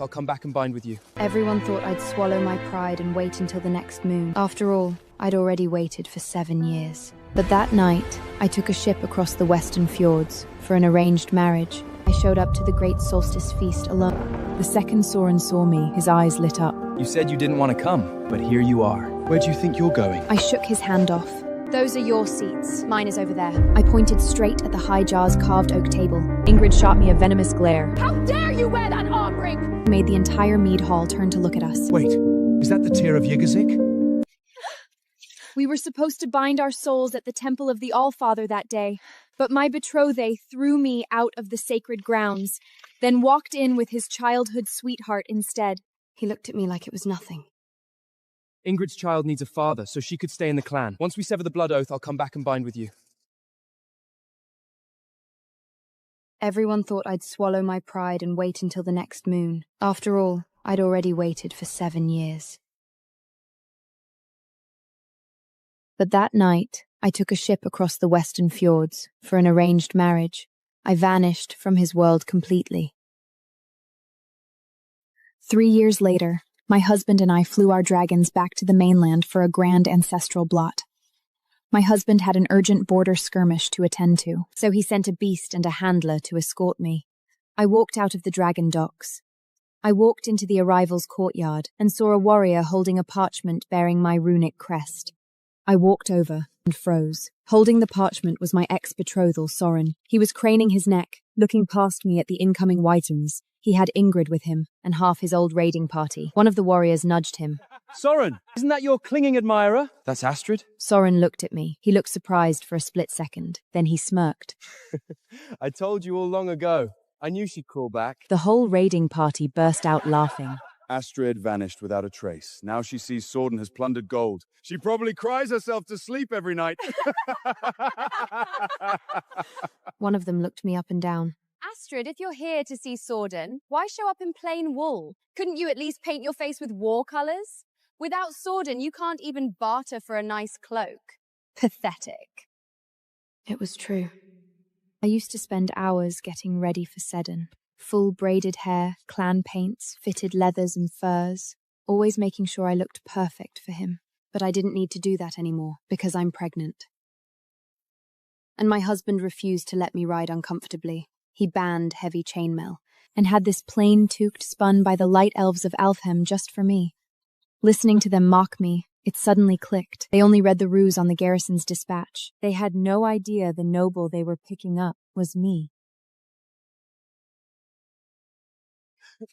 I'll come back and bind with you. Everyone thought I'd swallow my pride and wait until the next moon. After all, I'd already waited for 7 years. But that night, I took a ship across the Western Fjords for an arranged marriage. I showed up to the great solstice feast alone. The second Soren saw me, his eyes lit up. You said you didn't want to come, but here you are. Where do you think you're going? I shook his hand off. Those are your seats. Mine is over there. I pointed straight at the high jar's carved oak table. Ingrid shot me a venomous glare. How dare you wear that arm ring? Made the entire mead hall turn to look at us. Wait, is that the tear of Yggdrasil? We were supposed to bind our souls at the temple of the Allfather that day, but my betrothed threw me out of the sacred grounds, then walked in with his childhood sweetheart instead. He looked at me like it was nothing. Ingrid's child needs a father, so she could stay in the clan. Once we sever the blood oath, I'll come back and bind with you. Everyone thought I'd swallow my pride and wait until the next moon. After all, I'd already waited for 7 years. But that night, I took a ship across the Western Fjords for an arranged marriage. I vanished from his world completely. 3 years later, my husband and I flew our dragons back to the mainland for a grand ancestral blot. My husband had an urgent border skirmish to attend to, so he sent a beast and a handler to escort me. I walked out of the dragon docks. I walked into the arrival's courtyard and saw a warrior holding a parchment bearing my runic crest. I walked over and froze. Holding the parchment was my ex-betrothal, Soren. He was craning his neck, looking past me at the incoming Whitens. He had Ingrid with him, and half his old raiding party. One of the warriors nudged him. Soren, isn't that your clinging admirer? That's Astrid? Soren looked at me. He looked surprised for a split second. Then he smirked. I told you all long ago. I knew she'd crawl back. The whole raiding party burst out laughing. Astrid vanished without a trace. Now she sees Soren has plundered gold. She probably cries herself to sleep every night. One of them looked me up and down. Astrid, if you're here to see Soren, why show up in plain wool? Couldn't you at least paint your face with war colors? Without Soren, you can't even barter for a nice cloak. Pathetic. It was true. I used to spend hours getting ready for Seddon. Full braided hair, clan paints, fitted leathers and furs, always making sure I looked perfect for him. But I didn't need to do that anymore, because I'm pregnant. And my husband refused to let me ride uncomfortably. He banned heavy chainmail, and had this plain tooked spun by the light elves of Alfheim just for me. Listening to them mock me, it suddenly clicked. They only read the ruse on the garrison's dispatch. They had no idea the noble they were picking up was me.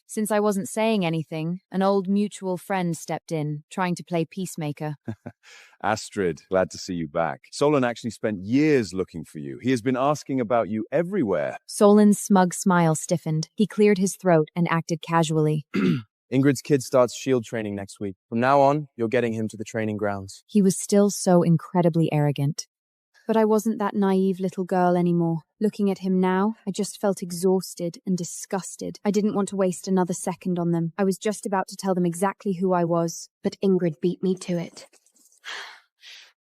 Since I wasn't saying anything, an old mutual friend stepped in, trying to play peacemaker. Astrid, glad to see you back. Soren actually spent years looking for you. He has been asking about you everywhere. Solen's smug smile stiffened. He cleared his throat and acted casually. Ingrid's kid starts shield training next week. From now on, you're getting him to the training grounds. He was still so incredibly arrogant. But I wasn't that naive little girl anymore. Looking at him now, I just felt exhausted and disgusted. I didn't want to waste another second on them. I was just about to tell them exactly who I was, but Ingrid beat me to it.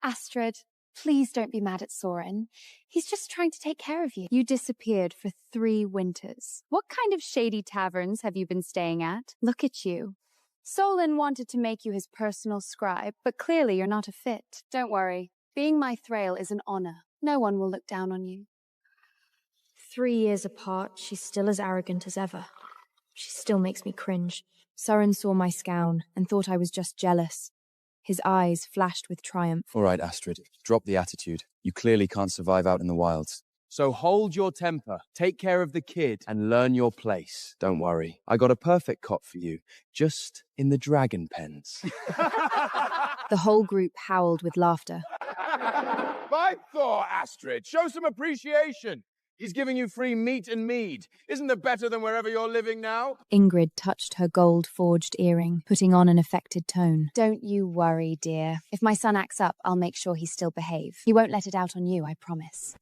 Astrid, please don't be mad at Soren. He's just trying to take care of you. You disappeared for 3 winters. What kind of shady taverns have you been staying at? Look at you. Soren wanted to make you his personal scribe, but clearly you're not a fit. Don't worry. Being my thrall is an honor. No one will look down on you. 3 years apart, she's still as arrogant as ever. She still makes me cringe. Soren saw my scowl and thought I was just jealous. His eyes flashed with triumph. All right, Astrid, drop the attitude. You clearly can't survive out in the wilds. So hold your temper, take care of the kid, and learn your place. Don't worry, I got a perfect cot for you, just in the dragon pens. The whole group howled with laughter. By Thor, Astrid, show some appreciation. He's giving you free meat and mead. Isn't it better than wherever you're living now? Ingrid touched her gold-forged earring, putting on an affected tone. Don't you worry, dear. If my son acts up, I'll make sure he still behave. He won't let it out on you, I promise.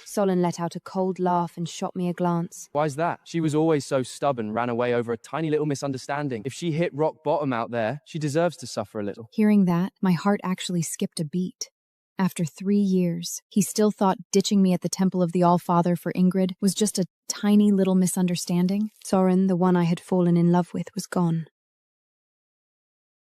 Soren let out a cold laugh and shot me a glance. Why's that? She was always so stubborn, ran away over a tiny little misunderstanding. If she hit rock bottom out there, she deserves to suffer a little. Hearing that, my heart actually skipped a beat. After 3 years, he still thought ditching me at the Temple of the All-Father for Ingrid was just a tiny little misunderstanding. Soren, the one I had fallen in love with, was gone.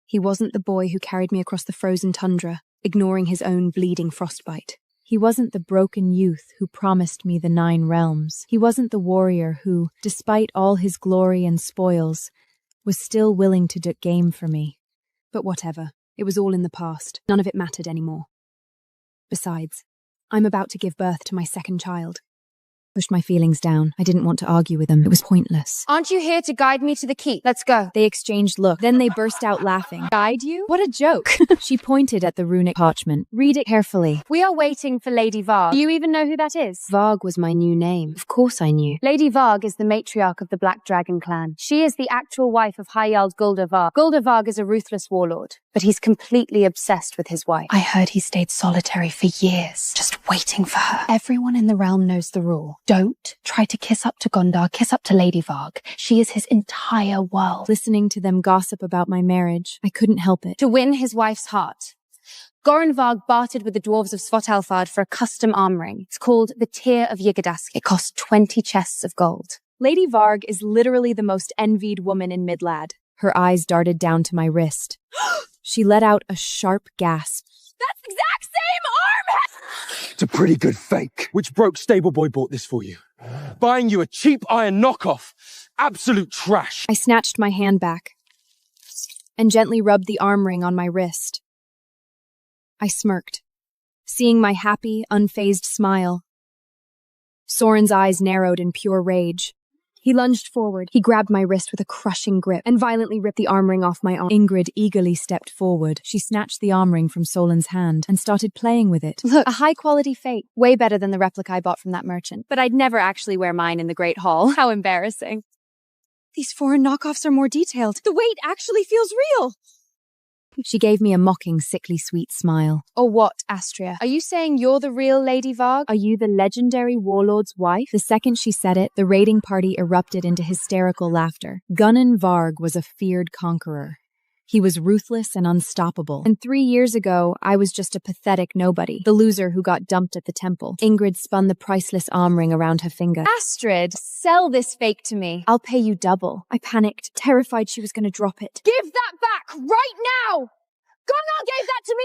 He wasn't the boy who carried me across the frozen tundra, ignoring his own bleeding frostbite. He wasn't the broken youth who promised me the 9 realms. He wasn't the warrior who, despite all his glory and spoils, was still willing to do game for me. But whatever, it was all in the past. None of it mattered anymore. Besides, I'm about to give birth to my 2nd child. Pushed my feelings down. I didn't want to argue with them. It was pointless. Aren't you here to guide me to the keep? Let's go. They exchanged looks. Then they burst out laughing. Guide you? What a joke. She pointed at the runic parchment. Read it carefully. We are waiting for Lady Varg. Do you even know who that is? Varg was my new name. Of course I knew. Lady Varg is the matriarch of the Black Dragon clan. She is the actual wife of High Jarl Gunnar Varg. Gunnar Varg is a ruthless warlord, but he's completely obsessed with his wife. I heard he stayed solitary for years, just waiting for her. Everyone in the realm knows the rule. Don't try to kiss up to Gondar, kiss up to Lady Varg. She is his entire world. Listening to them gossip about my marriage, I couldn't help it. To win his wife's heart, Gunnar Varg bartered with the dwarves of Svartalfard for a custom armring. It's called the Tear of Yggdrasil. It costs 20 chests of gold. Lady Varg is literally the most envied woman in Midlad. Her eyes darted down to my wrist. She let out a sharp gasp. That's the exact same arm! It's a pretty good fake. Which broke stable boy bought this for you? Buying you a cheap iron knockoff. Absolute trash. I snatched my hand back and gently rubbed the arm ring on my wrist. I smirked, seeing my happy, unfazed smile. Soren's eyes narrowed in pure rage. He lunged forward. He grabbed my wrist with a crushing grip and violently ripped the arm ring off my arm. Ingrid eagerly stepped forward. She snatched the arm ring from Solen's hand and started playing with it. Look, a high-quality fake. Way better than the replica I bought from that merchant. But I'd never actually wear mine in the Great Hall. How embarrassing. These foreign knockoffs are more detailed. The weight actually feels real. She gave me a mocking, sickly sweet smile. Or what, Astrid? Are you saying you're the real Lady Varg? Are you the legendary warlord's wife? The second she said it, the raiding party erupted into hysterical laughter. Gunnar Varg was a feared conqueror. He was ruthless and unstoppable. And 3 years ago, I was just a pathetic nobody, the loser who got dumped at the temple. Ingrid spun the priceless arm ring around her finger. Astrid, sell this fake to me. I'll pay you double. I panicked, terrified she was going to drop it. Give that back right now! Gunnar gave that to me!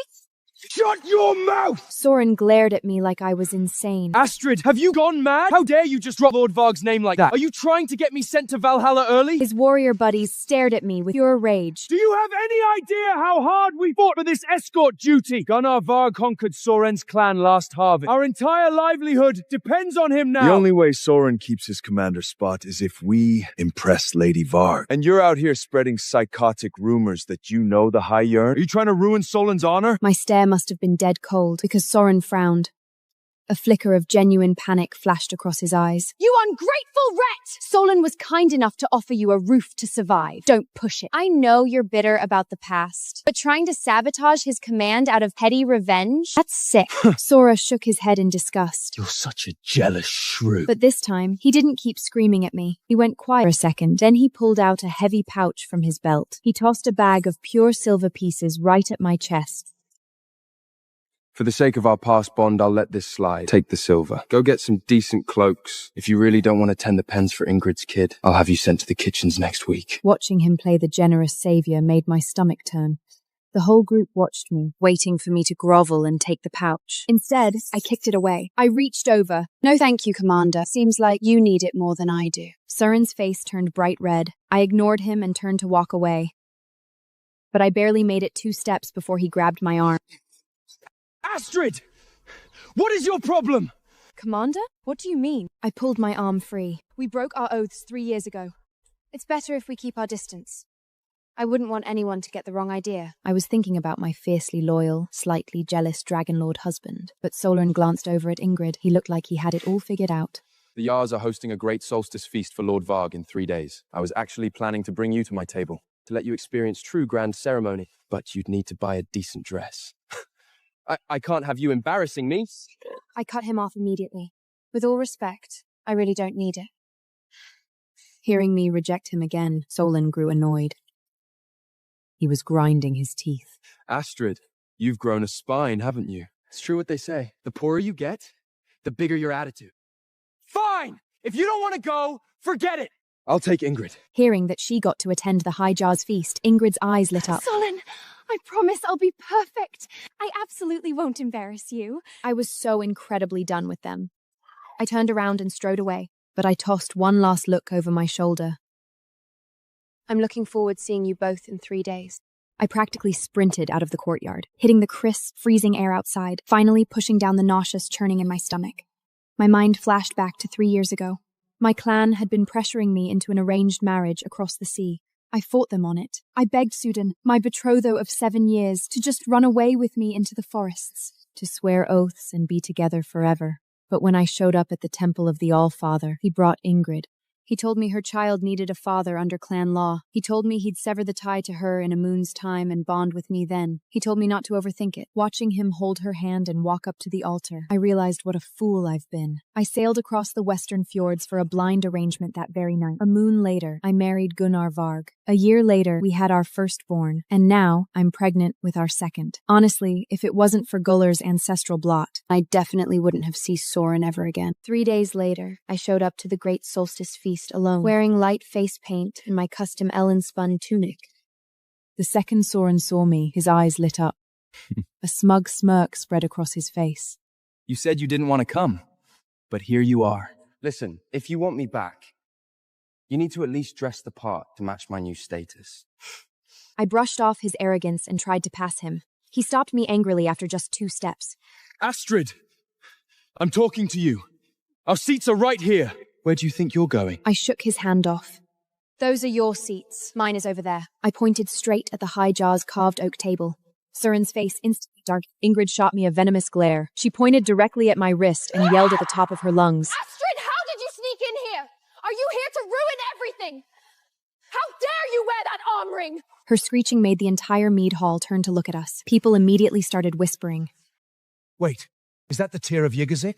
Shut your mouth! Soren glared at me like I was insane. Astrid, have you gone mad? How dare you just drop Lord Varg's name like that? Are you trying to get me sent to Valhalla early? His warrior buddies stared at me with pure rage. Do you have any idea how hard we fought for this escort duty? Gunnar Varg conquered Soren's clan last harvest. Our entire livelihood depends on him now. The only way Soren keeps his commander spot is if we impress Lady Varg. And you're out here spreading psychotic rumors that you know the High Jarl. Are you trying to ruin Solen's honor? My stare must have been dead cold because Soren frowned. A flicker of genuine panic flashed across his eyes. You ungrateful wretch! Solen was kind enough to offer you a roof to survive. Don't push it. I know you're bitter about the past, but trying to sabotage his command out of petty revenge? That's sick. Sora shook his head in disgust. You're such a jealous shrew. But this time, he didn't keep screaming at me. He went quiet for a second. Then he pulled out a heavy pouch from his belt. He tossed a bag of pure silver pieces right at my chest. For the sake of our past bond, I'll let this slide. Take the silver. Go get some decent cloaks. If you really don't want to tend the pens for Ingrid's kid, I'll have you sent to the kitchens next week. Watching him play the generous savior made my stomach turn. The whole group watched me, waiting for me to grovel and take the pouch. Instead, I kicked it away. I reached over. No thank you, Commander. Seems like you need it more than I do. Soren's face turned bright red. I ignored him and turned to walk away. But I barely made it 2 steps before he grabbed my arm. Astrid! What is your problem? Commander? What do you mean? I pulled my arm free. We broke our oaths 3 years ago. It's better if we keep our distance. I wouldn't want anyone to get the wrong idea. I was thinking about my fiercely loyal, slightly jealous Dragonlord husband, but Soren glanced over at Ingrid. He looked like he had it all figured out. The Jarls are hosting a great solstice feast for Lord Varg in 3 days. I was actually planning to bring you to my table, to let you experience true grand ceremony, but you'd need to buy a decent dress. I can't have you embarrassing me. I cut him off immediately. With all respect, I really don't need it. Hearing me reject him again, Soren grew annoyed. He was grinding his teeth. Astrid, you've grown a spine, haven't you? It's true what they say. The poorer you get, the bigger your attitude. Fine! If you don't want to go, forget it! I'll take Ingrid. Hearing that she got to attend the High Jar's feast, Ingrid's eyes lit up. Soren, I promise I'll be perfect. I absolutely won't embarrass you. I was so incredibly done with them. I turned around and strode away, but I tossed one last look over my shoulder. I'm looking forward to seeing you both in 3 days. I practically sprinted out of the courtyard, hitting the crisp, freezing air outside, finally pushing down the nauseous churning in my stomach. My mind flashed back to 3 years ago. My clan had been pressuring me into an arranged marriage across the sea. I fought them on it. I begged Sudan, my betrothed of 7 years, to just run away with me into the forests, to swear oaths and be together forever. But when I showed up at the temple of the All-Father, he brought Ingrid. He told me her child needed a father under clan law. He told me he'd sever the tie to her in a moon's time and bond with me then. He told me not to overthink it. Watching him hold her hand and walk up to the altar, I realized what a fool I've been. I sailed across the Western Fjords for a blind arrangement that very night. A moon later, I married Gunnar Varg. A year later, we had our firstborn, and now I'm pregnant with our second. Honestly, if it wasn't for Gullur's ancestral blot, I definitely wouldn't have seen Soren ever again. 3 days later, I showed up to the great solstice feast alone, wearing light face paint and my custom Ellen-spun tunic. The second Soren saw me, his eyes lit up. A smug smirk spread across his face. You said you didn't want to come, but here you are. Listen, if you want me back, you need to at least dress the part to match my new status. I brushed off his arrogance and tried to pass him. He stopped me angrily after just 2 steps. Astrid! I'm talking to you. Our seats are right here. Where do you think you're going? I shook his hand off. Those are your seats. Mine is over there. I pointed straight at the High Jar's carved oak table. Soren's face instantly darkened. Ingrid shot me a venomous glare. She pointed directly at my wrist and yelled at the top of her lungs. Astrid, how did you sneak in here? Are you here to ruin everything? How dare you wear that arm ring? Her screeching made the entire mead hall turn to look at us. People immediately started whispering. Wait, is that the tear of Yggdrasil?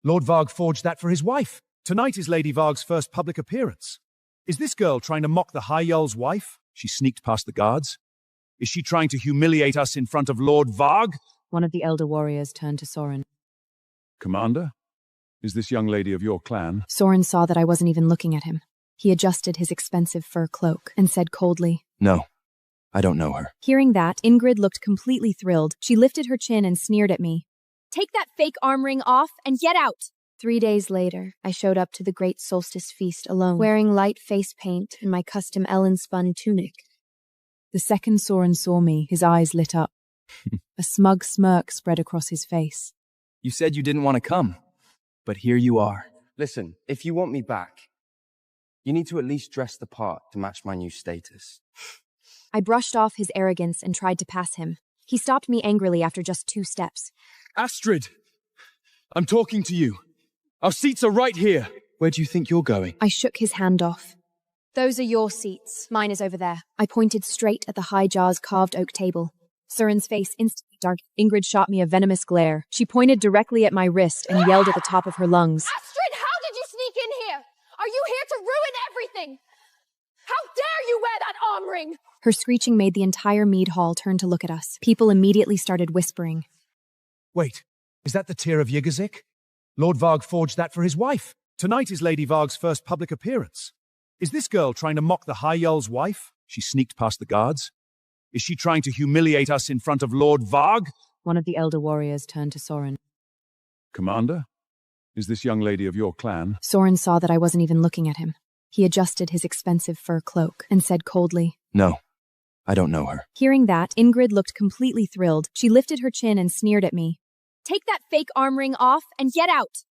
Lord Varg forged that for his wife. Tonight is Lady Varg's first public appearance. Is this girl trying to mock the High Jarl's wife? She sneaked past the guards. Is she trying to humiliate us in front of Lord Varg? One of the elder warriors turned to Soren. Commander, is this young lady of your clan? Soren saw that I wasn't even looking at him. He adjusted his expensive fur cloak and said coldly, No, I don't know her. Hearing that, Ingrid looked completely thrilled. She lifted her chin and sneered at me. Take that fake arm ring off and get out! 3 days later, I showed up to the great solstice feast alone, wearing light face paint and my custom Ellen-spun tunic. The second Soren saw me, his eyes lit up. A smug smirk spread across his face. You said you didn't want to come, but here you are. Listen, if you want me back, you need to at least dress the part to match my new status. I brushed off his arrogance and tried to pass him. He stopped me angrily after just 2 steps. Astrid! I'm talking to you. Our seats are right here. Where do you think you're going? I shook his hand off. Those are your seats. Mine is over there. I pointed straight at the High Jar's carved oak table. Soren's face instantly darkened. Ingrid shot me a venomous glare. She pointed directly at my wrist and yelled at the top of her lungs. Astrid, how did you sneak in here? Are you here to ruin everything? How dare you wear that arm ring? Her screeching made the entire mead hall turn to look at us. People immediately started whispering. Wait, is that the tear of Yggdrasil? Lord Varg forged that for his wife. Tonight is Lady Varg's first public appearance. Is this girl trying to mock the High Jarl's wife? She sneaked past the guards. Is she trying to humiliate us in front of Lord Varg? One of the elder warriors turned to Soren. Commander, is this young lady of your clan? Soren saw that I wasn't even looking at him. He adjusted his expensive fur cloak and said coldly, No, I don't know her. Hearing that, Ingrid looked completely thrilled. She lifted her chin and sneered at me. Take that fake arm ring off and get out!